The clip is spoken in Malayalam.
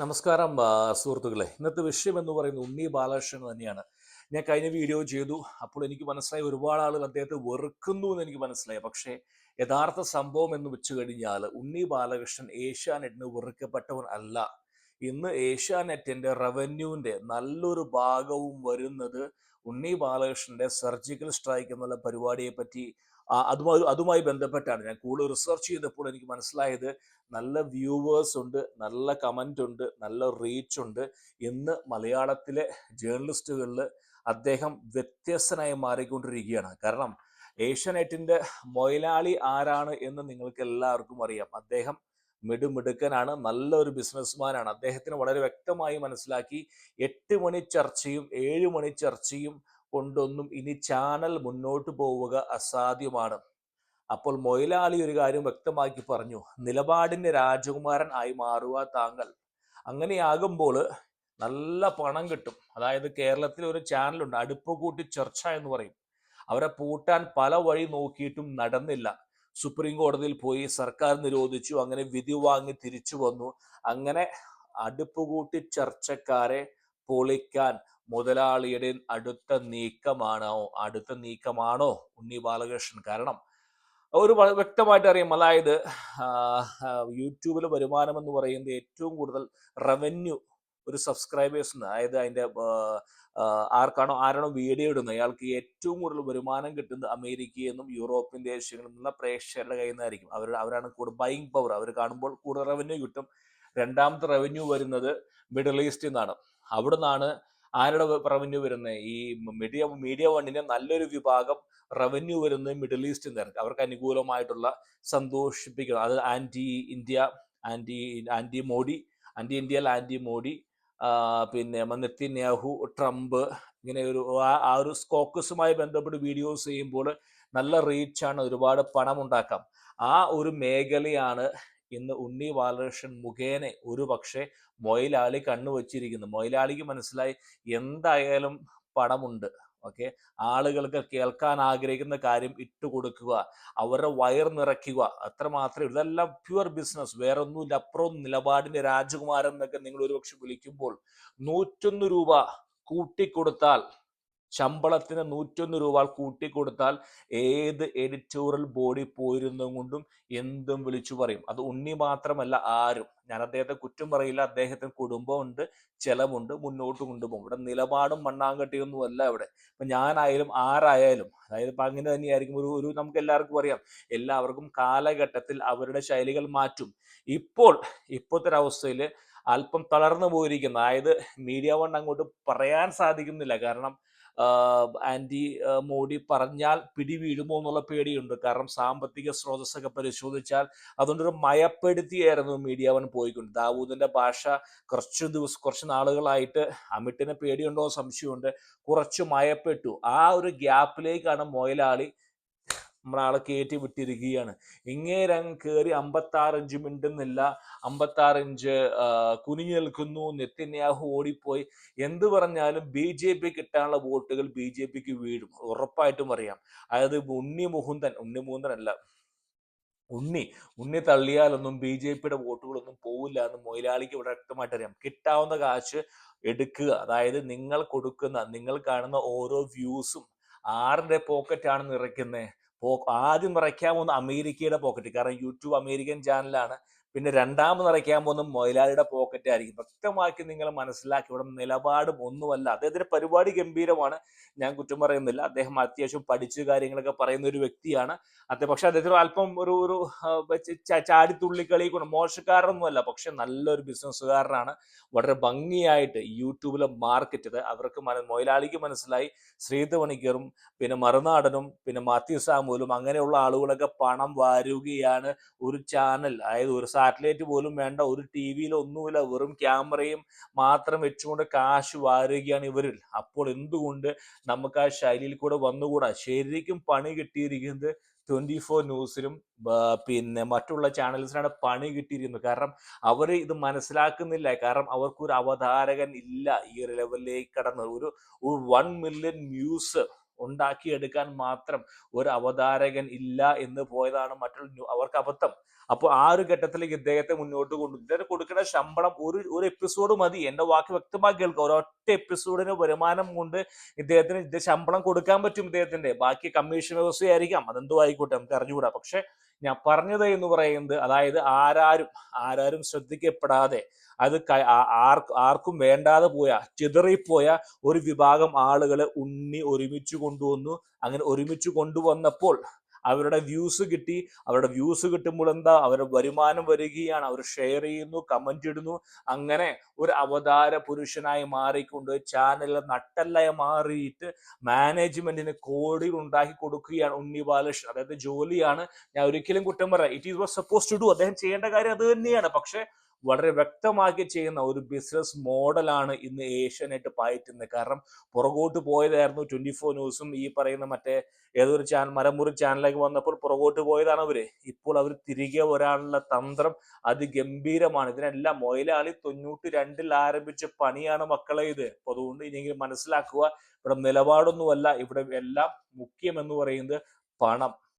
നമസ്കാരം സുഹൃത്തുക്കളെ. ഇന്നത്തെ വിഷയം എന്ന് പറയുന്നത് ഉണ്ണി ബാലകൃഷ്ണൻ തന്നെയാണ്. ഞാൻ കഴിഞ്ഞ വീഡിയോ ചെയ്തു. അപ്പോൾ എനിക്ക് മനസ്സിലായി ഒരുപാട് ആളുകൾ അദ്ദേഹത്തെ വെറുക്കുന്നു എന്ന് എനിക്ക് മനസ്സിലായി. പക്ഷേ യഥാർത്ഥ സംഭവം എന്ന് വെച്ച് കഴിഞ്ഞാൽ ഉണ്ണി ബാലകൃഷ്ണൻ ഏഷ്യാനെറ്റിന് വെറുക്കപ്പെട്ടവൻ അല്ല. ഇന്ന് ഏഷ്യാനെറ്റിന്റെ റവന്യൂവിന്റെ നല്ലൊരു ഭാഗവും വരുന്നത് ഉണ്ണി ബാലകൃഷ്ണന്റെ സർജിക്കൽ സ്ട്രൈക്ക് എന്നുള്ള പരിപാടിയെ പറ്റി അതുമായി ബന്ധപ്പെട്ടാണ്. ഞാൻ കൂടുതൽ റിസർച്ച് ചെയ്തപ്പോൾ എനിക്ക് മനസ്സിലായത് നല്ല വ്യൂവേഴ്സ് ഉണ്ട്, നല്ല കമന്റ് ഉണ്ട്, നല്ല റീച്ച് ഉണ്ട്. ഇന്ന് മലയാളത്തിലെ ജേർണലിസ്റ്റുകളിൽ അദ്ദേഹം വ്യത്യസ്തനായി മാറിക്കൊണ്ടിരിക്കുകയാണ്. കാരണം ഏഷ്യാനെറ്റിന്റെ മൊയലാളി ആരാണ് എന്ന് നിങ്ങൾക്ക് എല്ലാവർക്കും അറിയാം. അദ്ദേഹം മിടുമിടുക്കനാണ്, നല്ലൊരു ബിസിനസ്മാനാണ്. അദ്ദേഹത്തിന് വളരെ വ്യക്തമായി മനസ്സിലാക്കി 8 മണി ചർച്ചയും 7 മണി ചർച്ചയും കൊണ്ടൊന്നും ഇനി ചാനൽ മുന്നോട്ട് പോവുക അസാധ്യമാണ്. അപ്പോൾ മൊയിലാളി ഒരു കാര്യം വ്യക്തമാക്കി പറഞ്ഞു, നിലപാടിന്റെ രാജകുമാരൻ ആയി മാറുക താങ്കൾ. അങ്ങനെയാകുമ്പോൾ നല്ല പണം കിട്ടും. അതായത് കേരളത്തിൽ ഒരു ചാനലുണ്ട്, അടുപ്പ് കൂട്ടി ചർച്ച എന്ന് പറയും. അവരെ പൂട്ടാൻ പല വഴി നോക്കിയിട്ടും നടന്നില്ല. സുപ്രീം കോടതിയിൽ പോയി, സർക്കാർ നിരോധിച്ചു, അങ്ങനെ വിധി വാങ്ങി തിരിച്ചു വന്നു. അങ്ങനെ അടുപ്പ് കൂട്ടി ചർച്ചക്കാരെ പൊളിക്കാൻ മുതലാളിയുടെ അടുത്ത നീക്കമാണോ ഉണ്ണി ബാലകൃഷ്ണൻ? കാരണം ഒരു വ്യക്തമായിട്ട് അറിയാം. അതായത് യൂട്യൂബിൽ വരുമാനം എന്ന് പറയുന്നത് ഏറ്റവും കൂടുതൽ റവന്യൂ ഒരു സബ്സ്ക്രൈബേഴ്സ്, അതായത് അതിന്റെ ആരാണോ വീഡിയോ ഇടുന്നത് അയാൾക്ക് ഏറ്റവും കൂടുതൽ വരുമാനം കിട്ടുന്നത് അമേരിക്കയിൽ നിന്നും യൂറോപ്യൻ ദേശങ്ങളിൽ നിന്നുള്ള പ്രേക്ഷകരുടെ കയ്യിൽ നിന്നായിരിക്കും. അവരാണ് കൂടുതൽ ബൈങ് പവർ. അവർ കാണുമ്പോൾ കൂടുതൽ റവന്യൂ കിട്ടും. രണ്ടാമത്തെ റവന്യൂ വരുന്നത് മിഡിൽ ഈസ്റ്റിൽ നിന്നാണ്. അവിടെ നിന്നാണ് ആരുടെ റവന്യൂ വരുന്നത്? ഈ മീഡിയ വണ്ണിന്റെ നല്ലൊരു വിഭാഗം റവന്യൂ വരുന്നത് മിഡിൽ ഈസ്റ്റിൽ നിന്നാണ്. അവർക്ക് അനുകൂലമായിട്ടുള്ള സന്തോഷിപ്പിക്കണം. അത് anti India, anti anti Modi, anti India, anti Modi, പിന്നെ നെതന്യാഹു, ട്രംപ്, ഇങ്ങനെ ആ ഒരു സ്കോക്കസുമായി ബന്ധപ്പെട്ട് വീഡിയോസ് ചെയ്യുമ്പോൾ നല്ല റീച്ചാണ്, ഒരുപാട് പണം ഉണ്ടാക്കാം. ആ ഒരു മേഖലയാണ് ഇന്ന് ഉണ്ണി ബാലകൃഷ്ണൻ മുഖേന ഒരു പക്ഷേ മൊയിലാളി കണ്ണുവച്ചിരിക്കുന്നത്. മൊയിലാളിക്ക് മനസ്സിലായി എന്തായാലും പണമുണ്ട്. ഓക്കെ, ആളുകൾക്ക് കേൾക്കാൻ ആഗ്രഹിക്കുന്ന കാര്യം ഇട്ടുകൊടുക്കുക, അവരുടെ വയർ നിറയ്ക്കുക, അത്ര മാത്രമേ. ഇതെല്ലാം പ്യുവർ ബിസിനസ്, വേറെ ഒന്നുമില്ല. അപ്പുറം നിലപാടിന്റെ രാജകുമാരൻ എന്നൊക്കെ നിങ്ങൾ ഒരുപക്ഷെ വിളിക്കുമ്പോൾ 101 രൂപ കൂട്ടിക്കൊടുത്താൽ, ശമ്പളത്തിന് 101 രൂപ കൂട്ടിക്കൊടുത്താൽ ഏത് എഡിറ്റോറിയൽ ബോഡി പോയിരുന്നും കൊണ്ടും എന്തും വിളിച്ചു പറയും. അത് ഉണ്ണി മാത്രമല്ല, ആരും. ഞാൻ അദ്ദേഹത്തെ കുറ്റം പറയില്ല. അദ്ദേഹത്തിന് കുടുംബമുണ്ട്, ചെലവുണ്ട്, മുന്നോട്ട് കൊണ്ടുപോകും. ഇവിടെ നിലപാടും മണ്ണാങ്കട്ടിയൊന്നും അല്ല ഇവിടെ. ഇപ്പൊ ഞാനായാലും ആരായാലും, അതായത് ഇപ്പൊ അങ്ങനെ തന്നെയായിരിക്കും. നമുക്ക് എല്ലാവർക്കും അറിയാം, എല്ലാവർക്കും കാലഘട്ടത്തിൽ അവരുടെ ശൈലികൾ മാറ്റും. ഇപ്പോഴത്തെ ഒരവസ്ഥയിൽ അല്പം തളർന്നു പോയിരിക്കുന്ന, അതായത് മീഡിയ വൺ അങ്ങോട്ട് പറയാൻ സാധിക്കുന്നില്ല. കാരണം ആന്റി മോഡി പറഞ്ഞാൽ പിടിവീഴുമോ എന്നുള്ള പേടിയുണ്ട്. കാരണം സാമ്പത്തിക സ്രോതസ്സൊക്കെ പരിശോധിച്ചാൽ അതുകൊണ്ടൊരു മയപ്പെടുത്തിയായിരുന്നു മീഡിയ വൺ പോയിക്കൊണ്ട്. ദാവൂദിന്റെ ഭാഷ കുറച്ച് നാളുകളായിട്ട് അമിട്ടിന് പേടിയുണ്ടോ സംശയമുണ്ട്. കുറച്ച് മയപ്പെട്ടു. ആ ഒരു ഗ്യാപ്പിലേക്കാണ് മൊയലാളി നമ്മളാളെ കയറ്റി വിട്ടിരിക്കുകയാണ്. ഇങ്ങേരങ്ങ് കയറി 56 ഇഞ്ച് മിണ്ടുന്നില്ല, 56 ഇഞ്ച് കുനിഞ്ഞു നിൽക്കുന്നു, നെതന്യാഹു ഓടിപ്പോയി. എന്ത് പറഞ്ഞാലും BJP കിട്ടാനുള്ള വോട്ടുകൾ BJPക്ക് വീഴും, ഉറപ്പായിട്ടും അറിയാം. അതായത് ഉണ്ണി മുകുന്ദൻ അല്ല, ഉണ്ണി തള്ളിയാലൊന്നും BJPയുടെ വോട്ടുകളൊന്നും പോവില്ല എന്ന് മൊയിലാളിക്ക് ഇവിടെ വ്യക്തമായിട്ട് അറിയാം. കിട്ടാവുന്ന കാശ് എടുക്കുക. അതായത് നിങ്ങൾ കാണുന്ന ഓരോ വ്യൂസും ആരുടെ പോക്കറ്റാണ് നിറയ്ക്കുന്നത്? ആദ്യം നിറയ്ക്കാൻ പോകുന്ന അമേരിക്കയുടെ പോക്കറ്റ്. കാരണം യൂട്യൂബ് അമേരിക്കൻ ചാനലാണ്. പിന്നെ രണ്ടാമത് നിറയ്ക്കാൻ പോകുന്ന മൊയിലാളിയുടെ പോക്കറ്റ് ആയിരിക്കും. വ്യക്തമാക്കി നിങ്ങൾ മനസ്സിലാക്കി. ഇവിടെ നിലപാടും ഒന്നുമല്ല. അദ്ദേഹത്തിന്റെ പരിപാടി ഗംഭീരമാണ്, ഞാൻ കുറ്റം പറയുന്നില്ല. അദ്ദേഹം അത്യാവശ്യം പഠിച്ച കാര്യങ്ങളൊക്കെ പറയുന്ന ഒരു വ്യക്തിയാണ്. പക്ഷെ അദ്ദേഹത്തിന് അല്പം ഒരു ചാടിത്തുള്ളിക്കളി കൊണ്ട് മോശക്കാരനൊന്നുമല്ല, പക്ഷെ നല്ലൊരു ബിസിനസ്സുകാരനാണ്. വളരെ ഭംഗിയായിട്ട് യൂട്യൂബിലെ മാർക്കറ്റ് അവർക്ക് മൊയിലാളിക്ക് മനസ്സിലായി. ശ്രീധ പണിക്കറും പിന്നെ മറുനാടനും പിന്നെ മാത്യു സാമുവലും അങ്ങനെയുള്ള ആളുകളൊക്കെ പണം വാരുകയാണ്. ഒരു ചാനൽ, അതായത് ഒരു സാറ്റലൈറ്റ് പോലും വേണ്ട, ഒരു TV ഒന്നുമില്ല, വെറും ക്യാമറയും മാത്രം വെച്ചുകൊണ്ട് കാശ് വാരുകയാണ് ഇവരിൽ. അപ്പോൾ എന്തുകൊണ്ട് നമുക്ക് ആ ശൈലിയിൽ കൂടെ വന്നുകൂടാ? ശരിക്കും പണി കിട്ടിയിരിക്കുന്നത് 24 ന്യൂസിലും പിന്നെ മറ്റുള്ള ചാനൽസിനാണ് പണി കിട്ടിയിരിക്കുന്നത്. കാരണം അവർ ഇത് മനസ്സിലാക്കുന്നില്ല. കാരണം അവർക്കൊരു അവതാരകൻ ഇല്ല ഈ ഒരു ലെവലിലേക്ക് കടന്ന്. ഒരു 1 മില്യൺ വ്യൂസ് ഉണ്ടാക്കിയെടുക്കാൻ മാത്രം ഒരു അവതാരകൻ ഇല്ല എന്ന് പോയതാണ് അവർക്ക് അബദ്ധം. അപ്പോൾ ആ ഒരു ഘട്ടത്തിലേക്ക് ഇദ്ദേഹത്തെ മുന്നോട്ട് ഇദ്ദേഹം കൊടുക്കുന്ന ശമ്പളം ഒരു എപ്പിസോഡ് മതി. എന്റെ വാക്ക് വ്യക്തമാക്കി കേൾക്കുക. ഒരൊറ്റ എപ്പിസോഡിന് വരുമാനം കൊണ്ട് ഇദ്ദേഹത്തിന് ശമ്പളം കൊടുക്കാൻ പറ്റും. ഇദ്ദേഹത്തിന്റെ ബാക്കി കമ്മീഷൻ വ്യവസ്ഥയായിരിക്കാം, അതെന്തോ ആയിക്കോട്ടെ, നമുക്ക് അറിഞ്ഞുകൂടാ. പക്ഷെ ഞാൻ പറഞ്ഞത് എന്ന് പറയുന്നത്, അതായത് ആരാരും ശ്രദ്ധിക്കപ്പെടാതെ അത് ആർക്കും വേണ്ടാതെ പോയ, ചിതറിപ്പോയ ഒരു വിഭാഗം ആളുകളെ ഒരുമിച്ച് കൊണ്ടുവന്നു. അങ്ങനെ ഒരുമിച്ച് കൊണ്ടുവന്നപ്പോൾ അവരുടെ വ്യൂസ് കിട്ടി. അവരുടെ വ്യൂസ് കിട്ടുമ്പോൾ എന്താ, അവരുടെ വരുമാനം വരികയാണ്. അവർ ഷെയർ ചെയ്യുന്നു, കമന്റ് ഇടുന്നു. അങ്ങനെ ഒരു അവതാര പുരുഷനായി മാറിക്കൊണ്ട് ചാനലിലെ നട്ടെല്ലായി മാറിയിട്ട് മാനേജ്മെന്റിന് കോടികൾ ഉണ്ടാക്കി കൊടുക്കുകയാണ് ഉണ്ണി ബാലകൃഷ്ണൻ. അതായത് ജോലിയാണ്, ഞാൻ ഒരിക്കലും കുറ്റം പറയാം. It is was suppose to do. അദ്ദേഹം ചെയ്യേണ്ട കാര്യം അത് തന്നെയാണ്. പക്ഷെ വളരെ വ്യക്തമാക്കി ചെയ്യുന്ന ഒരു ബിസിനസ് മോഡലാണ് ഇന്ന് ഏഷ്യാനെറ്റ് പയറ്റുന്നത്. കാരണം പുറകോട്ട് പോയതായിരുന്നു 24 ന്യൂസും ഈ പറയുന്ന മറ്റേ ഏതൊരു മരമുറി ചാനലിലേക്ക് വന്നപ്പോൾ പുറകോട്ട് പോയതാണ് അവര്. ഇപ്പോൾ അവർ തിരികെ വരാനുള്ള തന്ത്രം അതിഗംഭീരമാണ്. ഇതിനെല്ലാം മൊയിലാളി 92-ൽ ആരംഭിച്ച പണിയാണ് മക്കളെ ഇത്. അപ്പൊ അതുകൊണ്ട് ഇനിയെങ്കിലും മനസ്സിലാക്കുക, ഇവിടെ നിലപാടൊന്നുമല്ല, ഇവിടെ എല്ലാം മുഖ്യം എന്ന് പറയുന്നത് പണം.